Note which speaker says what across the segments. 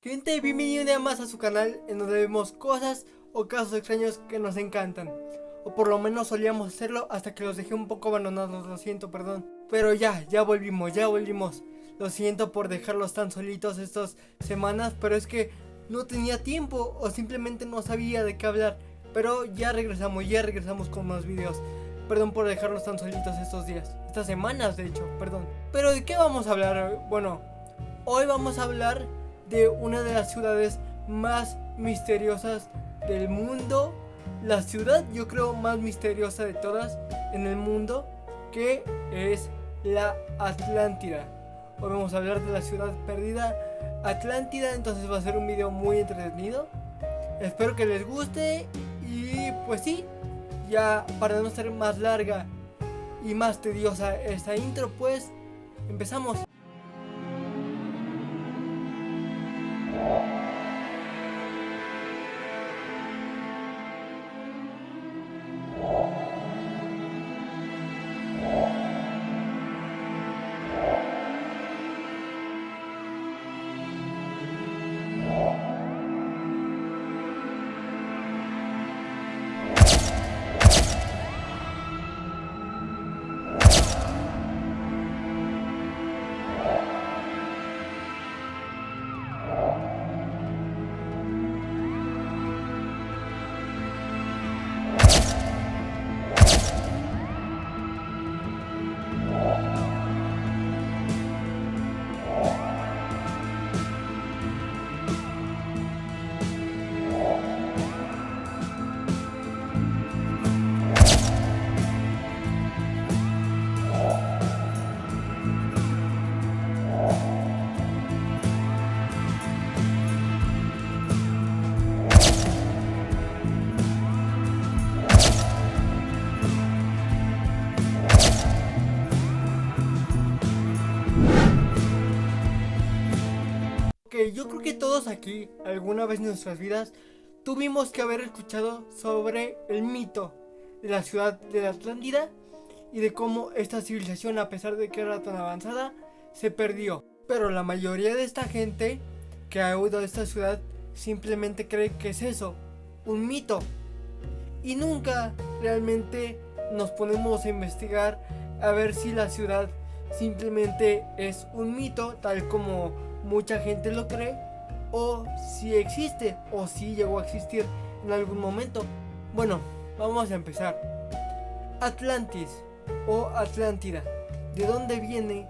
Speaker 1: Gente, bienvenido un día más a su canal en donde vemos cosas o casos extraños que nos encantan. O por lo menos solíamos hacerlo hasta que los dejé un poco abandonados, lo siento, perdón. Pero ya volvimos. Lo siento por dejarlos tan solitos estas semanas, pero es que no tenía tiempo o simplemente no sabía de qué hablar. Pero ya regresamos con más videos. Perdón por dejarlos tan solitos estos días, estas semanas de hecho, perdón. Pero ¿de qué vamos a hablar hoy? Bueno, hoy vamos a hablar de una de las ciudades más misteriosas del mundo. La ciudad, yo creo, más misteriosa de todas en el mundo, que es la Atlántida. Hoy vamos a hablar de la ciudad perdida, Atlántida. Entonces va a ser un video muy entretenido. Espero que les guste. Y pues sí, ya para no ser más larga y más tediosa esta intro, pues empezamos. Ok, yo creo que todos aquí, alguna vez en nuestras vidas, tuvimos que haber escuchado sobre el mito de la ciudad de la Atlántida y de cómo esta civilización, a pesar de que era tan avanzada, se perdió. Pero la mayoría de esta gente que ha oído de esta ciudad simplemente cree que es eso, un mito. Y nunca realmente nos ponemos a investigar a ver si la ciudad simplemente es un mito, tal como mucha gente lo cree, o si existe, o si llegó a existir en algún momento. Bueno, vamos a empezar. Atlantis o Atlántida, ¿de dónde viene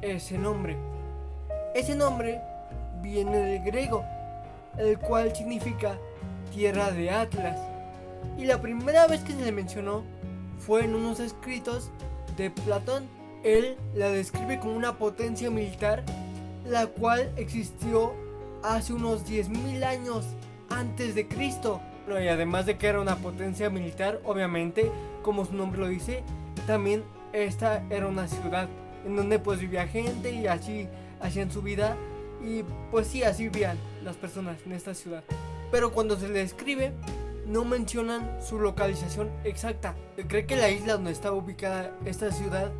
Speaker 1: ese nombre? Ese nombre viene del griego, el cual significa tierra de Atlas. Y la primera vez que se le mencionó fue en unos escritos de Platón. Él la describe como una potencia militar, la cual existió hace unos 10.000 años antes de Cristo. Y además de que era una potencia militar, obviamente, como su nombre lo dice, también esta era una ciudad en donde pues vivía gente y así hacían su vida. Y pues sí, así vivían las personas en esta ciudad. Pero cuando se le describe, no mencionan su localización exacta. Se cree que la isla donde estaba ubicada esta ciudad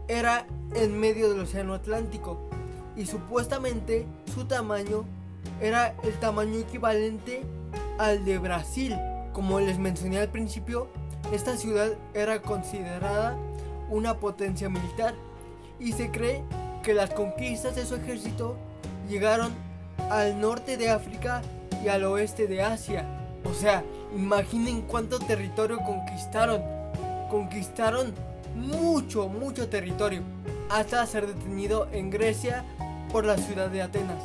Speaker 1: era en medio del océano Atlántico, y supuestamente su tamaño era el tamaño equivalente al de Brasil. Como les mencioné al principio, esta ciudad era considerada una potencia militar, y se cree que las conquistas de su ejército llegaron al norte de África y al oeste de Asia. O sea, imaginen cuánto territorio conquistaron. Conquistaron mucho territorio, hasta ser detenido en Grecia por la ciudad de Atenas.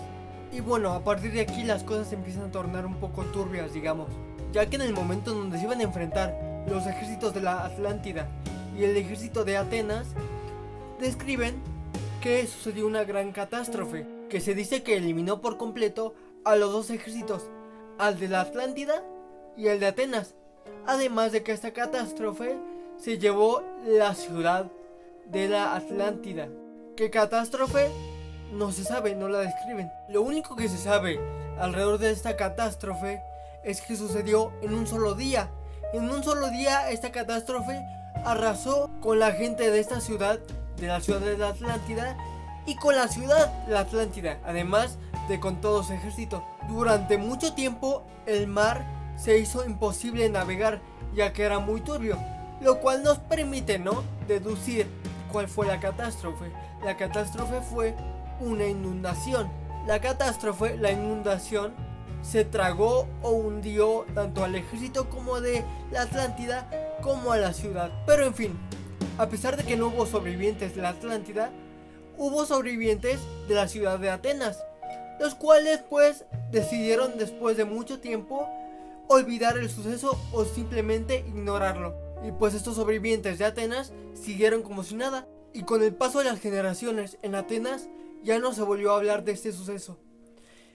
Speaker 1: Y bueno, a partir de aquí las cosas empiezan a tornar un poco turbias, digamos, ya que en el momento en donde se iban a enfrentar los ejércitos de la Atlántida y el ejército de Atenas, describen que sucedió una gran catástrofe, que se dice que eliminó por completo a los dos ejércitos, al de la Atlántida y al de Atenas. Además de que esta catástrofe se llevó la ciudad de la Atlántida. ¿Qué catástrofe? No se sabe, no la describen. Lo único que se sabe alrededor de esta catástrofe es que sucedió en un solo día. En un solo día esta catástrofe arrasó con la gente de esta ciudad, de la ciudad de la Atlántida, y con la ciudad de la Atlántida. Además de con todo su ejército. Durante mucho tiempo el mar se hizo imposible navegar, ya que era muy turbio, lo cual nos permite, ¿no?, deducir cuál fue la catástrofe. La catástrofe fue una inundación. La inundación, se tragó o hundió tanto al ejército como de la Atlántida como a la ciudad. Pero en fin, a pesar de que no hubo sobrevivientes de la Atlántida, hubo sobrevivientes de la ciudad de Atenas, los cuales pues decidieron después de mucho tiempo olvidar el suceso o simplemente ignorarlo. Y pues estos sobrevivientes de Atenas siguieron como si nada, y con el paso de las generaciones en Atenas ya no se volvió a hablar de este suceso.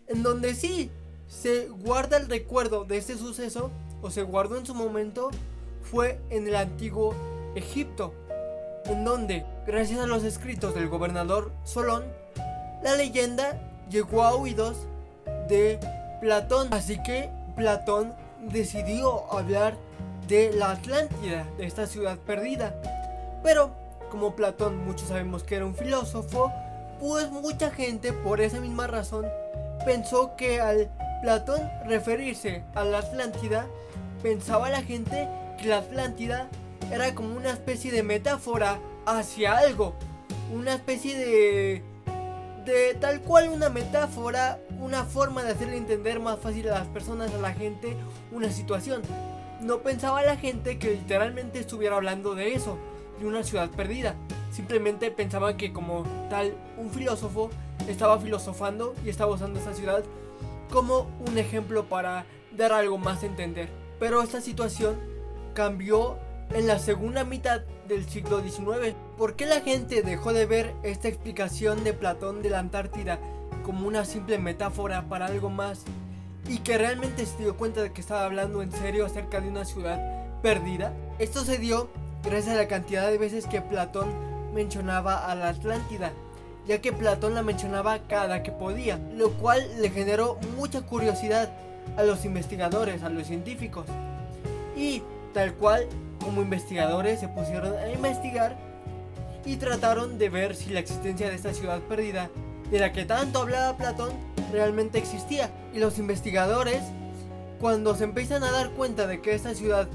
Speaker 1: En donde sí se guarda el recuerdo de este suceso, o se guardó en su momento, fue en el antiguo Egipto, en donde, gracias a los escritos del gobernador Solón, la leyenda llegó a oídos de Platón. Así que Platón decidió hablar de la Atlántida, de esta ciudad perdida. Pero como Platón, muchos sabemos que era un filósofo, pues mucha gente por esa misma razón pensó que al Platón referirse a la Atlántida, pensaba la gente que la Atlántida era como una especie de metáfora hacia algo, una especie de tal cual una metáfora, una forma de hacerle entender más fácil a las personas, a la gente, una situación. No pensaba la gente que literalmente estuviera hablando de eso, de una ciudad perdida. Simplemente pensaban que como tal un filósofo estaba filosofando y estaba usando esa ciudad como un ejemplo para dar algo más a entender. Pero esta situación cambió en la segunda mitad del siglo XIX. ¿Por qué la gente dejó de ver esta explicación de Platón de la Antártida como una simple metáfora para algo más, y que realmente se dio cuenta de que estaba hablando en serio acerca de una ciudad perdida? Esto se dio gracias a la cantidad de veces que Platón mencionaba a la Atlántida, ya que Platón la mencionaba cada que podía, lo cual le generó mucha curiosidad a los investigadores, a los científicos, y tal cual como investigadores se pusieron a investigar y trataron de ver si la existencia de esta ciudad perdida, de la que tanto hablaba Platón, realmente existía. Y los investigadores, cuando se empiezan a dar cuenta de que esta ciudad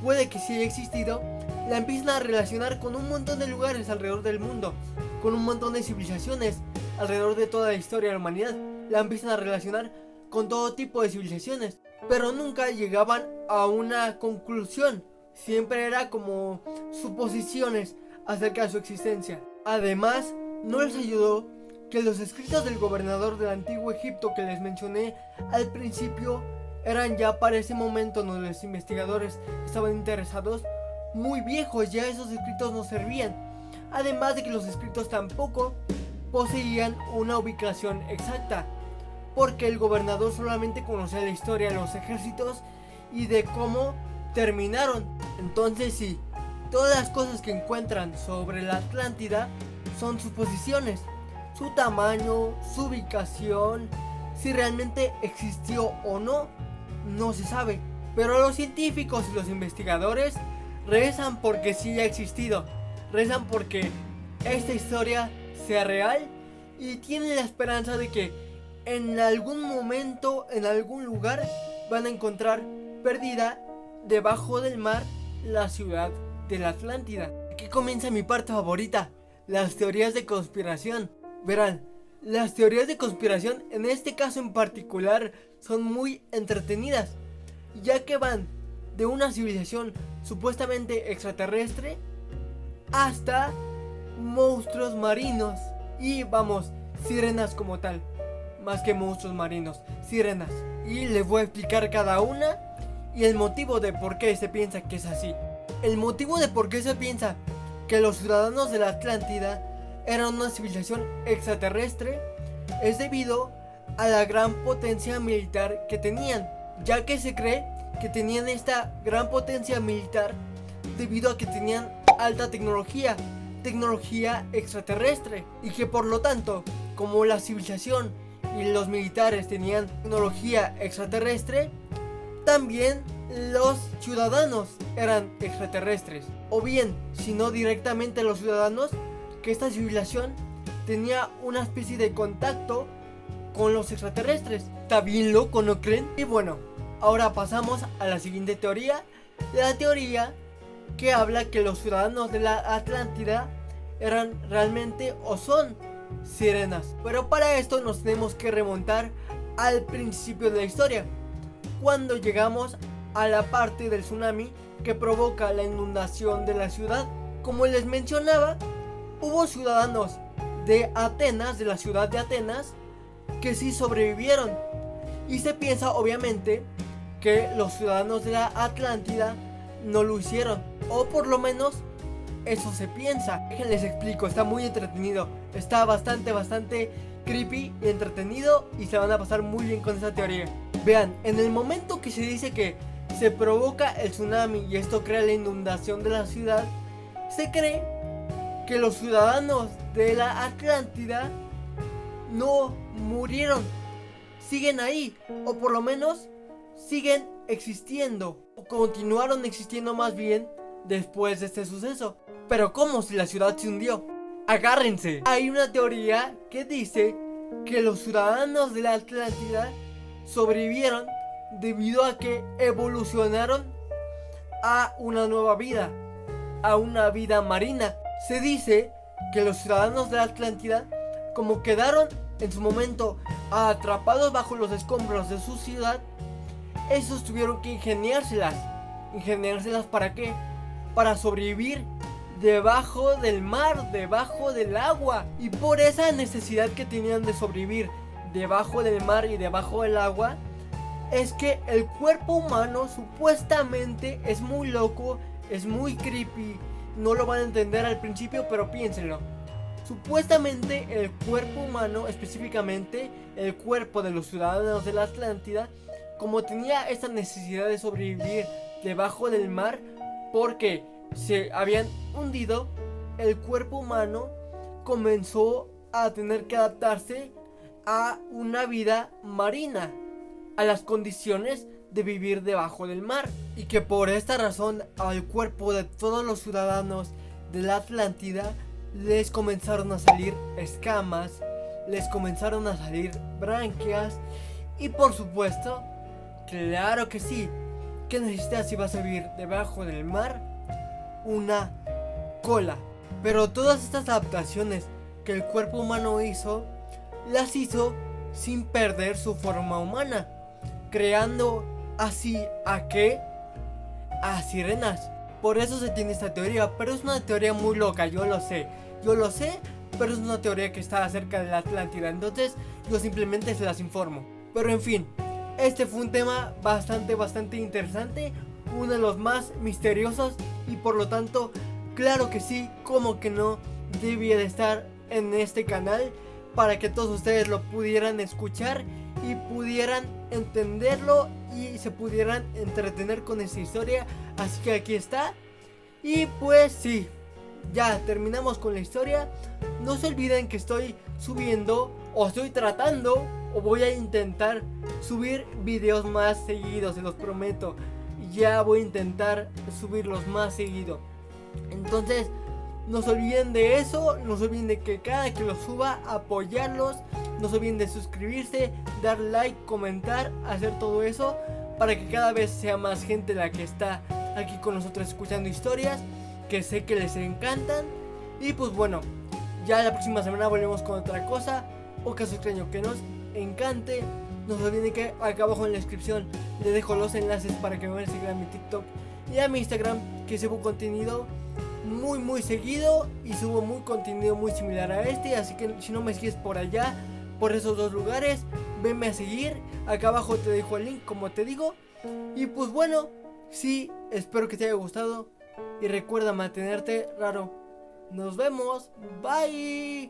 Speaker 1: puede que sí haya existido, la empiezan a relacionar con un montón de lugares alrededor del mundo, con un montón de civilizaciones alrededor de toda la historia de la humanidad. La empiezan a relacionar con todo tipo de civilizaciones, pero nunca llegaban a una conclusión. Siempre era como suposiciones acerca de su existencia. Además, no les ayudó que los escritos del gobernador del antiguo Egipto que les mencioné al principio eran ya para ese momento donde los investigadores estaban interesados muy viejos. Ya esos escritos no servían. Además de que los escritos tampoco poseían una ubicación exacta, porque el gobernador solamente conocía la historia de los ejércitos y de cómo terminaron. Entonces sí, todas las cosas que encuentran sobre la Atlántida son suposiciones. Su tamaño, su ubicación, si realmente existió o no, no se sabe. Pero los científicos y los investigadores rezan porque sí haya existido, rezan porque esta historia sea real, y tienen la esperanza de que en algún momento, en algún lugar, van a encontrar perdida debajo del mar la ciudad de la Atlántida. Aquí comienza mi parte favorita, las teorías de conspiración. Verán, las teorías de conspiración en este caso en particular son muy entretenidas, ya que van de una civilización supuestamente extraterrestre hasta monstruos marinos y vamos, sirenas como tal, más que monstruos marinos, sirenas. Y les voy a explicar cada una y el motivo de por qué se piensa que es así. El motivo de por qué se piensa que los ciudadanos de la Atlántida eran una civilización extraterrestre es debido a la gran potencia militar que tenían, ya que se cree que tenían esta gran potencia militar debido a que tenían alta tecnología extraterrestre, y que por lo tanto, como la civilización y los militares tenían tecnología extraterrestre, también los ciudadanos eran extraterrestres, o bien, si no directamente los ciudadanos, que esta civilización tenía una especie de contacto con los extraterrestres. Está bien loco, ¿no creen? Y bueno, ahora pasamos a la siguiente teoría. La teoría que habla que los ciudadanos de la Atlántida eran realmente o son sirenas. Pero para esto nos tenemos que remontar al principio de la historia, cuando llegamos a la parte del tsunami que provoca la inundación de la ciudad. Como les mencionaba, hubo ciudadanos de Atenas, de la ciudad de Atenas, que sí sobrevivieron. Y se piensa obviamente que los ciudadanos de la Atlántida no lo hicieron, o por lo menos eso se piensa. Les explico, está muy entretenido, está bastante creepy y entretenido, y se van a pasar muy bien con esa teoría. Vean, en el momento que se dice que se provoca el tsunami y esto crea la inundación de la ciudad, se cree que los ciudadanos de la Atlántida no murieron, siguen ahí, o por lo menos siguen existiendo, o continuaron existiendo más bien después de este suceso. Pero ¿cómo si la ciudad se hundió? Agárrense. Hay una teoría que dice que los ciudadanos de la Atlántida sobrevivieron debido a que evolucionaron a una nueva vida, a una vida marina. Se dice que los ciudadanos de la Atlántida, como quedaron en su momento atrapados bajo los escombros de su ciudad, esos tuvieron que ingeniárselas. ¿Ingeniárselas para qué? Para sobrevivir debajo del mar, debajo del agua. Y por esa necesidad que tenían de sobrevivir debajo del mar y debajo del agua, es que el cuerpo humano supuestamente es muy loco, es muy creepy. No lo van a entender al principio, pero piénsenlo. Supuestamente el cuerpo humano, específicamente el cuerpo de los ciudadanos de la Atlántida, como tenía esta necesidad de sobrevivir debajo del mar porque se habían hundido, el cuerpo humano comenzó a tener que adaptarse a una vida marina, a las condiciones de vivir debajo del mar, y que por esta razón al cuerpo de todos los ciudadanos de la Atlántida les comenzaron a salir escamas, les comenzaron a salir branquias, y por supuesto, claro que sí, ¿qué necesitas si vas a vivir debajo del mar? Una cola. Pero todas estas adaptaciones que el cuerpo humano hizo, las hizo sin perder su forma humana, creando así ¿a qué? A sirenas. Por eso se tiene esta teoría, pero es una teoría muy loca, yo lo sé, pero es una teoría que está acerca de la Atlántida, entonces yo simplemente se las informo. Pero en fin, este fue un tema bastante interesante, uno de los más misteriosos, y por lo tanto, claro que sí, como que no, debía de estar en este canal para que todos ustedes lo pudieran escuchar y pudieran entenderlo y se pudieran entretener con esta historia. Así que aquí está. Y pues sí, ya terminamos con la historia. No se olviden que estoy subiendo, o estoy tratando, o voy a intentar subir videos más seguidos, se los prometo. Ya voy a intentar subirlos más seguido. Entonces, no se olviden de eso, no se olviden de que cada que los suba, apoyarlos. No se olviden de suscribirse, dar like, comentar, hacer todo eso para que cada vez sea más gente la que está aquí con nosotros escuchando historias que sé que les encantan. Y pues bueno, ya la próxima semana volvemos con otra cosa o caso extraño que nos encante. No se olviden que acá abajo en la descripción les dejo los enlaces para que me vayan a seguir a mi TikTok y a mi Instagram, que subo contenido muy seguido y subo muy contenido muy similar a este. Así que si no me sigues por allá, por esos dos lugares, venme a seguir. Acá abajo te dejo el link, como te digo. Y pues bueno, sí, espero que te haya gustado y recuerda mantenerte raro. Nos vemos, bye.